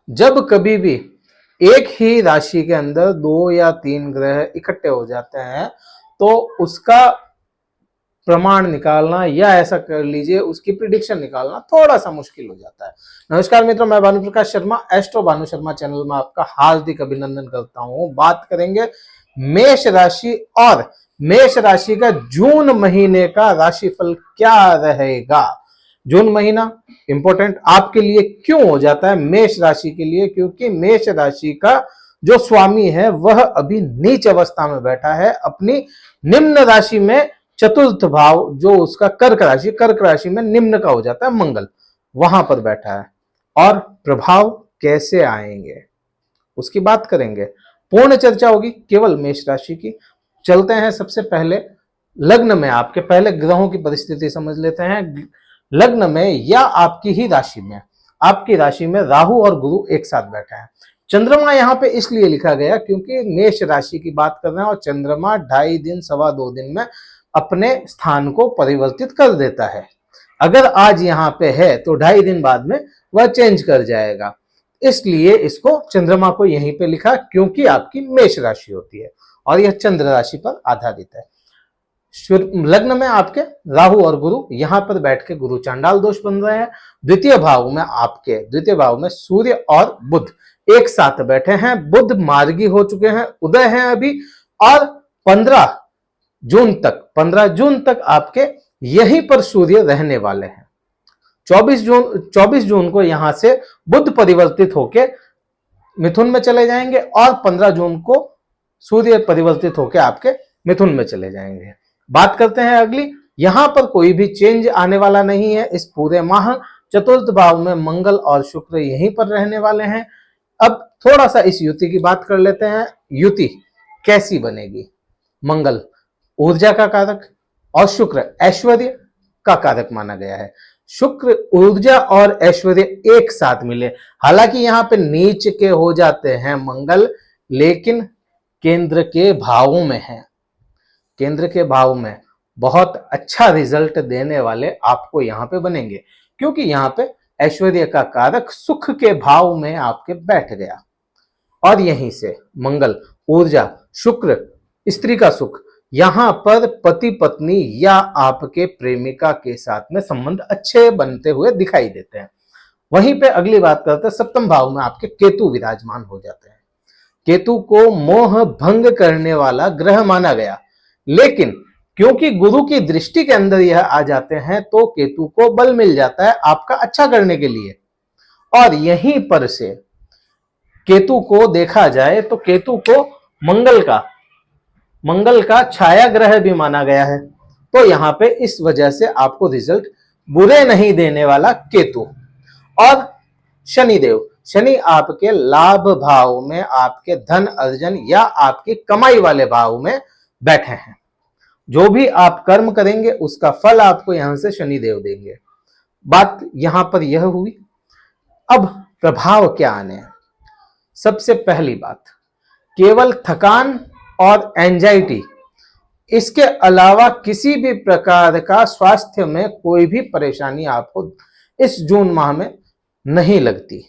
जब कभी भी एक ही राशि के अंदर 2 या 3 ग्रह इकट्ठे हो जाते हैं तो उसका प्रमाण निकालना या ऐसा कर लीजिए उसकी प्रिडिक्शन निकालना थोड़ा सा मुश्किल हो जाता है। नमस्कार मित्रों, मैं भानु प्रकाश शर्मा एस्ट्रो भानु शर्मा चैनल में आपका हार्दिक अभिनंदन करता हूं। बात करेंगे मेष राशि और मेष राशि का जून महीने का राशिफल क्या रहेगा। जून महीना इंपॉर्टेंट आपके लिए क्यों हो जाता है मेष राशि के लिए, क्योंकि मेष राशि का जो स्वामी है वह अभी नीच अवस्था में बैठा है, अपनी निम्न राशि में चतुर्थ भाव जो उसका कर्क राशि में निम्न का हो जाता है मंगल, वहां पर बैठा है। और प्रभाव कैसे आएंगे उसकी बात करेंगे, पूर्ण चर्चा होगी केवल मेष राशि की। चलते हैं सबसे पहले लग्न में, आपके पहले ग्रहों की परिस्थिति समझ लेते हैं। लग्न में या आपकी ही राशि में, आपकी राशि में राहु और गुरु एक साथ बैठे हैं। चंद्रमा यहां पे इसलिए लिखा गया क्योंकि मेष राशि की बात कर रहे हैं और चंद्रमा 2.5 दिन 2.25 दिन में अपने स्थान को परिवर्तित कर देता है। अगर आज यहां पे है तो 2.5 दिन बाद में वह चेंज कर जाएगा, इसलिए इसको चंद्रमा को यहीं पे लिखा क्योंकि आपकी मेष राशि होती है और यह चंद्र राशि पर आधारित है। लग्न में आपके राहु और गुरु यहां पर बैठ के गुरु चांडाल दोष बन रहे हैं। द्वितीय भाव में सूर्य और बुध एक साथ बैठे हैं। बुध मार्गी हो चुके हैं, उदय हैं अभी, और 15 जून तक आपके यहीं पर सूर्य रहने वाले हैं। 24 जून को यहां से बुध परिवर्तित होके मिथुन में चले जाएंगे और 15 जून को सूर्य परिवर्तित होके आपके मिथुन में चले जाएंगे। बात करते हैं अगली, यहां पर कोई भी चेंज आने वाला नहीं है इस पूरे माह। चतुर्थ भाव में मंगल और शुक्र यहीं पर रहने वाले हैं। अब थोड़ा सा इस युति की बात कर लेते हैं। युति कैसी बनेगी? मंगल ऊर्जा का कारक और शुक्र ऐश्वर्य का कारक माना गया है। शुक्र ऊर्जा और ऐश्वर्य एक साथ मिले, हालांकि यहां पे नीच के हो जाते हैं मंगल, लेकिन केंद्र के भावों में है। केंद्र के भाव में बहुत अच्छा रिजल्ट देने वाले आपको यहां पे बनेंगे, क्योंकि यहां पे ऐश्वर्य का कारक सुख के भाव में आपके बैठ गया और यहीं से मंगल ऊर्जा, शुक्र स्त्री का सुख, यहां पर पति पत्नी या आपके प्रेमिका के साथ में संबंध अच्छे बनते हुए दिखाई देते हैं। वहीं पे अगली बात करते हैं, सप्तम भाव में आपके केतु विराजमान हो जाते हैं। केतु को मोह भंग करने वाला ग्रह माना गया, लेकिन क्योंकि गुरु की दृष्टि के अंदर यह आ जाते हैं तो केतु को बल मिल जाता है आपका अच्छा करने के लिए। और यहीं पर से केतु को देखा जाए तो केतु को मंगल का छाया ग्रह भी माना गया है, तो यहां पे इस वजह से आपको रिजल्ट बुरे नहीं देने वाला केतु। और शनि आपके लाभ भाव में, आपके धन अर्जन या आपकी कमाई वाले भाव में बैठे हैं। जो भी आप कर्म करेंगे उसका फल आपको यहां से शनिदेव देंगे। बात यहां पर यह हुई। अब प्रभाव क्या आने हैं? सबसे पहली बात, केवल थकान और एंजाइटी, इसके अलावा किसी भी प्रकार का स्वास्थ्य में कोई भी परेशानी आपको इस जून माह में नहीं लगती।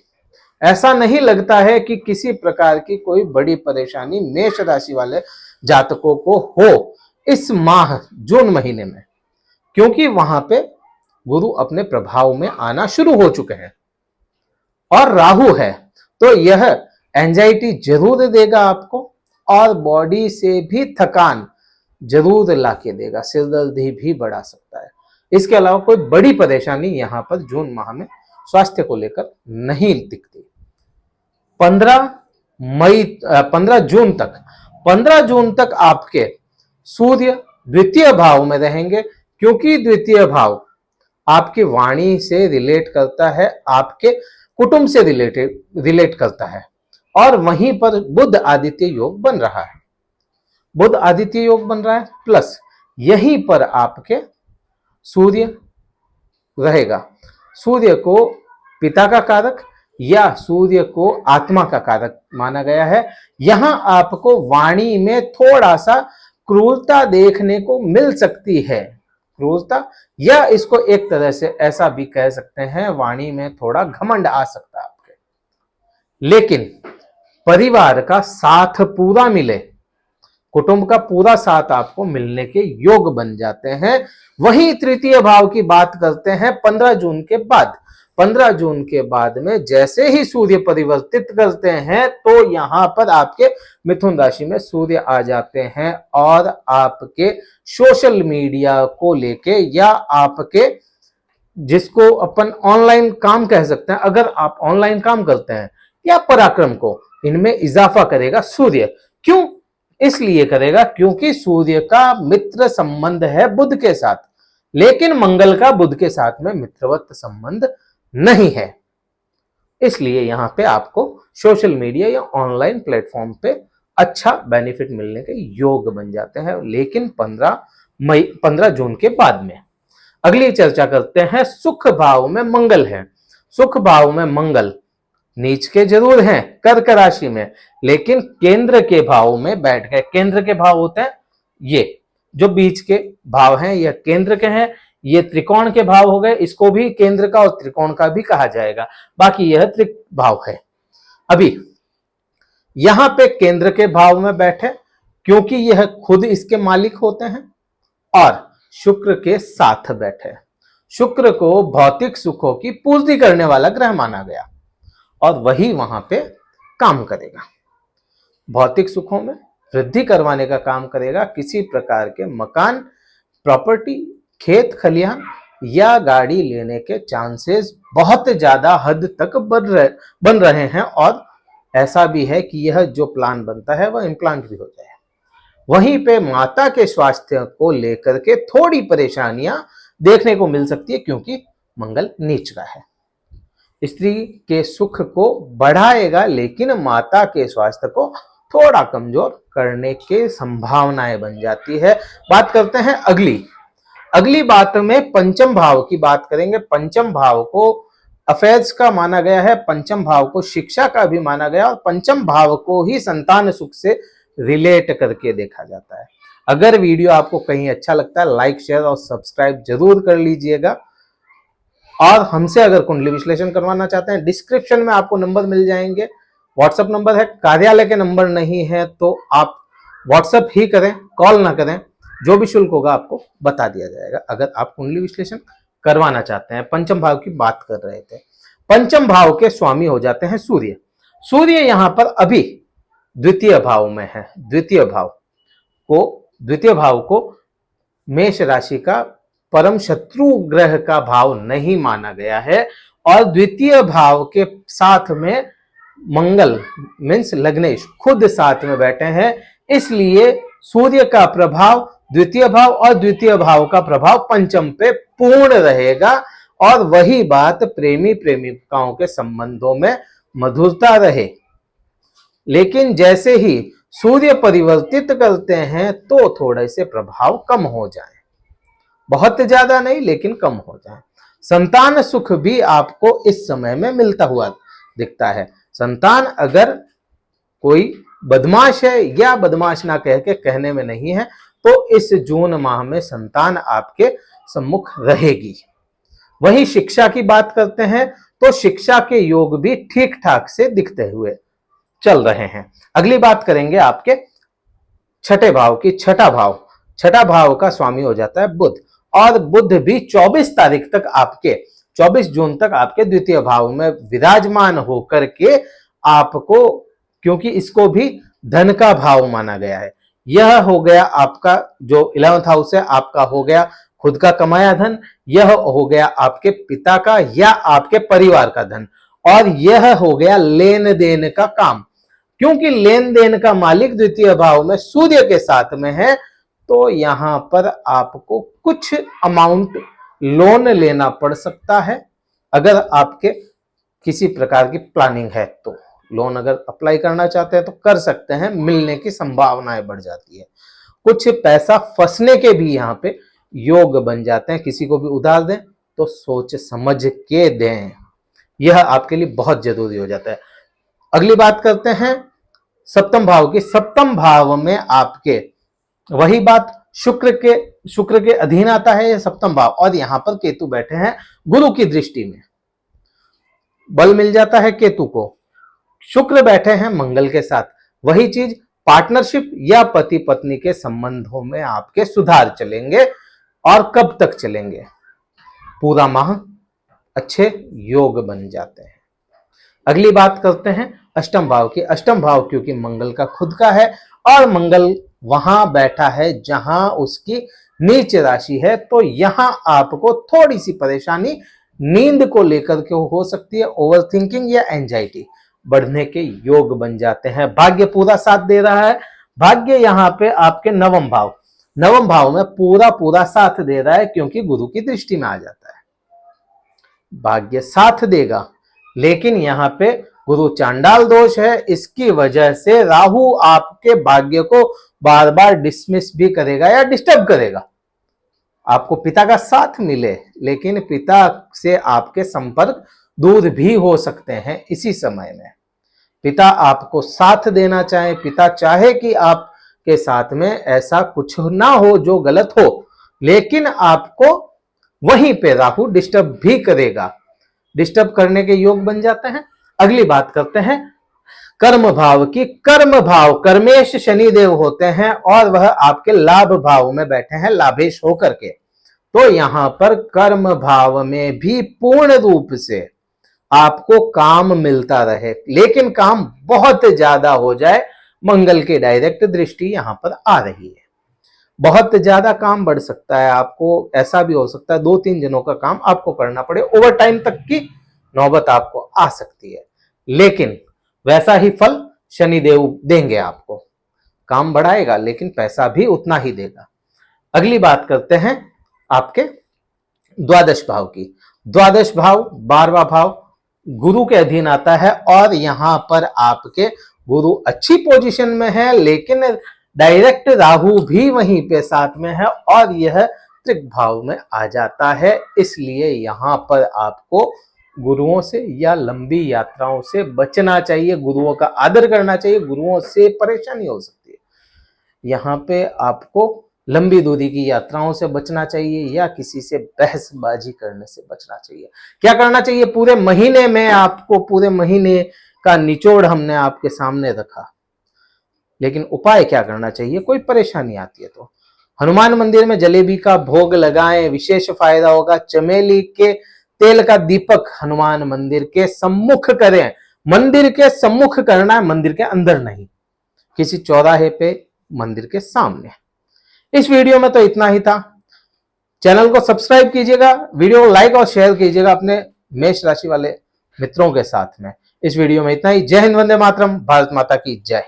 ऐसा नहीं लगता है कि किसी प्रकार की कोई बड़ी परेशानी मेष राशि वाले जातकों को हो इस माह जून महीने में, क्योंकि वहां पे गुरु अपने प्रभाव में आना शुरू हो चुके हैं और राहु है, तो यह एंजाइटी जरूर देगा आपको और बॉडी से भी थकान जरूर लाके देगा, सिरदर्दी भी बढ़ा सकता है। इसके अलावा कोई बड़ी परेशानी यहां पर जून माह में स्वास्थ्य को लेकर नहीं दिखती। 15 जून तक आपके सूर्य द्वितीय भाव में रहेंगे, क्योंकि द्वितीय भाव आपकी वाणी से रिलेट करता है, आपके कुटुंब से रिलेट करता है। और वहीं पर बुध आदित्य योग बन रहा है, प्लस यहीं पर आपके सूर्य रहेगा। सूर्य को पिता का कारक या सूर्य को आत्मा का कारक माना गया है। यहां आपको वाणी में थोड़ा सा क्रूरता देखने को मिल सकती है, क्रूरता, या इसको एक तरह से ऐसा भी कह सकते हैं वाणी में थोड़ा घमंड आ सकता है आपके। लेकिन परिवार का साथ पूरा मिले, कुटुंब का पूरा साथ आपको मिलने के योग बन जाते हैं। वही तृतीय भाव की बात करते हैं 15 जून के बाद। 15 जून के बाद में जैसे ही सूर्य परिवर्तित करते हैं तो यहां पर आपके मिथुन राशि में सूर्य आ जाते हैं और आपके सोशल मीडिया को लेके या आपके जिसको अपन ऑनलाइन काम कह सकते हैं, अगर आप ऑनलाइन काम करते हैं या पराक्रम को, इनमें इजाफा करेगा सूर्य। क्यों? इसलिए करेगा क्योंकि सूर्य का मित्र संबंध है बुध के साथ, लेकिन मंगल का बुध के साथ में मित्रवत संबंध नहीं है। इसलिए यहां पे आपको सोशल मीडिया या ऑनलाइन प्लेटफॉर्म पे अच्छा बेनिफिट मिलने के योग बन जाते हैं, लेकिन 15 जून के बाद में। अगली चर्चा करते हैं, सुख भाव में मंगल है। सुख भाव में मंगल नीच के जरूर हैं कर्क राशि में, लेकिन केंद्र के भाव में बैठ गए। केंद्र के भाव होते हैं ये जो बीच के भाव हैं, यह केंद्र के हैं। ये त्रिकोण के भाव हो गए, इसको भी केंद्र का और त्रिकोण का भी कहा जाएगा, बाकी यह त्रिक भाव है। अभी यहां पे केंद्र के भाव में बैठे क्योंकि यह खुद इसके मालिक होते हैं और शुक्र के साथ बैठे। शुक्र को भौतिक सुखों की पूर्ति करने वाला ग्रह माना गया और वही वहां पे काम करेगा, भौतिक सुखों में वृद्धि करवाने का काम करेगा। किसी प्रकार के मकान, प्रॉपर्टी, खेत खलिहान या गाड़ी लेने के चांसेस बहुत ज्यादा हद तक बन रहे हैं और ऐसा भी है कि यह जो प्लान बनता है वह इम्प्लांट भी हो जाए। वहीं पे माता के स्वास्थ्य को लेकर के थोड़ी परेशानियां देखने को मिल सकती है क्योंकि मंगल नीच का है। स्त्री के सुख को बढ़ाएगा लेकिन माता के स्वास्थ्य को थोड़ा कमजोर करने के संभावनाएं बन जाती है। बात करते हैं अगली बात में पंचम भाव की बात करेंगे। पंचम भाव को अफेयर्स का माना गया है, पंचम भाव को शिक्षा का भी माना गया और पंचम भाव को ही संतान सुख से रिलेट करके देखा जाता है। अगर वीडियो आपको कहीं अच्छा लगता है, लाइक, शेयर और सब्सक्राइब जरूर कर लीजिएगा। और हमसे अगर कुंडली विश्लेषण करवाना चाहते हैं, डिस्क्रिप्शन में आपको नंबर मिल जाएंगे। व्हाट्सएप नंबर है, कार्यालय के नंबर नहीं है तो आप व्हाट्सएप ही करें, कॉल ना करें। जो भी शुल्क होगा आपको बता दिया जाएगा अगर आप कुंडली विश्लेषण करवाना चाहते हैं। पंचम भाव की बात कर रहे थे। पंचम भाव के स्वामी हो जाते हैं सूर्य। सूर्य यहां पर अभी द्वितीय भाव में है। द्वितीय भाव को मेष राशि का परम शत्रु ग्रह का भाव नहीं माना गया है और द्वितीय भाव के साथ में मंगल मीन्स लग्नेश खुद साथ में बैठे हैं। इसलिए सूर्य का प्रभाव द्वितीय भाव और द्वितीय भाव का प्रभाव पंचम पे पूर्ण रहेगा और वही बात प्रेमी प्रेमिकाओं के संबंधों में मधुरता रहे। लेकिन जैसे ही सूर्य परिवर्तित करते हैं तो थोड़े से प्रभाव कम हो जाए, बहुत ज्यादा नहीं लेकिन कम हो जाए। संतान सुख भी आपको इस समय में मिलता हुआ दिखता है। संतान अगर कोई बदमाश है या बदमाश ना कह के कहने में नहीं है तो इस जून माह में संतान आपके सम्मुख रहेगी। वही शिक्षा की बात करते हैं तो शिक्षा के योग भी ठीक ठाक से दिखते हुए चल रहे हैं। अगली बात करेंगे आपके छठे भाव की। छठा भाव का स्वामी हो जाता है बुध और बुध भी 24 जून तक आपके द्वितीय भाव में विराजमान होकर के आपको, क्योंकि इसको भी धन का भाव माना गया है, यह हो गया आपका जो 11th हाउस है, आपका हो गया खुद का कमाया धन, यह हो गया आपके पिता का या आपके परिवार का धन और यह हो गया लेन देन का काम। क्योंकि लेन देन का मालिक द्वितीय भाव में सूर्य के साथ में है तो यहां पर आपको कुछ अमाउंट लोन लेना पड़ सकता है। अगर आपके किसी प्रकार की प्लानिंग है तो लोन अगर अप्लाई करना चाहते हैं तो कर सकते हैं, मिलने की संभावनाएं बढ़ जाती है। कुछ पैसा फंसने के भी यहाँ पे योग बन जाते हैं। किसी को भी उधार दें तो सोच समझ के दें, यह आपके लिए बहुत जरूरी हो जाता है। अगली बात करते हैं सप्तम भाव की। सप्तम भाव में आपके वही बात शुक्र के अधीन आता है यह सप्तम भाव और यहां पर केतु बैठे हैं गुरु की दृष्टि में, बल मिल जाता है केतु को। शुक्र बैठे हैं मंगल के साथ, वही चीज पार्टनरशिप या पति पत्नी के संबंधों में आपके सुधार चलेंगे। और कब तक चलेंगे? पूरा माह अच्छे योग बन जाते हैं। अगली बात करते हैं अष्टम भाव की। अष्टम भाव क्योंकि मंगल का खुद का है और मंगल वहां बैठा है जहां उसकी नीच राशि है, तो यहां आपको थोड़ी सी परेशानी नींद को लेकर के हो सकती है। ओवर थिंकिंग या एंजाइटी बढ़ने के योग बन जाते हैं। भाग्य पूरा साथ दे रहा है। भाग्य यहां पे आपके नवम भाव में पूरा साथ दे रहा है क्योंकि गुरु की दृष्टि में आ जाता है। भाग्य साथ देगा, लेकिन यहां पे गुरु चांडाल दोष है, इसकी वजह से राहु आपके भाग्य को बार बार डिसमिस भी करेगा या डिस्टर्ब करेगा। आपको पिता का साथ मिले, लेकिन पिता से आपके संपर्क दूर भी हो सकते हैं। इसी समय में पिता आपको साथ देना चाहे, पिता चाहे कि आपके साथ में ऐसा कुछ ना हो जो गलत हो, लेकिन आपको वहीं पे राहु डिस्टर्ब भी करेगा। डिस्टर्ब करने के योग बन जाते हैं। अगली बात करते हैं कर्म भाव की। कर्म भाव कर्मेश शनिदेव होते हैं और वह आपके लाभ भाव में बैठे हैं लाभेश होकर के। तो यहां पर कर्म भाव में भी पूर्ण रूप से आपको काम मिलता रहे, लेकिन काम बहुत ज्यादा हो जाए। मंगल की डायरेक्ट दृष्टि यहां पर आ रही है। बहुत ज्यादा काम बढ़ सकता है। आपको ऐसा भी हो सकता है 2-3 जनों का काम आपको करना पड़े, ओवर टाइम तक की नौबत आपको आ सकती है, लेकिन वैसा ही फल शनिदेव देंगे। आपको काम बढ़ाएगा, लेकिन पैसा भी उतना ही देगा। अगली बात करते हैं आपके द्वादश भाव की। द्वादश भाव 12वां भाव गुरु के अधीन आता है और यहां पर आपके गुरु अच्छी पोजीशन में है, लेकिन डायरेक्ट राहु भी वहीं पे साथ में है और यह त्रिक भाव में आ जाता है। इसलिए यहां पर आपको गुरुओं से या लंबी यात्राओं से बचना चाहिए, गुरुओं का आदर करना चाहिए। गुरुओं से परेशानी हो सकती है। यहाँ पे आपको लंबी दूरी की यात्राओं से बचना चाहिए या किसी से बहसबाजी करने से बचना चाहिए। क्या करना चाहिए? पूरे महीने में आपको पूरे महीने का निचोड़ हमने आपके सामने रखा, लेकिन उपाय क्या करना चाहिए? कोई परेशानी आती है तो हनुमान मंदिर में जलेबी का भोग लगाएं, विशेष फायदा होगा। चमेली के तेल का दीपक हनुमान मंदिर के सम्मुख करें। मंदिर के सम्मुख करना है, मंदिर के अंदर नहीं, किसी चौराहे पे मंदिर के सामने। इस वीडियो में तो इतना ही था। चैनल को सब्सक्राइब कीजिएगा, वीडियो को लाइक और शेयर कीजिएगा अपने मेष राशि वाले मित्रों के साथ में। इस वीडियो में इतना ही। जय हिंद, वंदे मातरम, भारत माता की जय।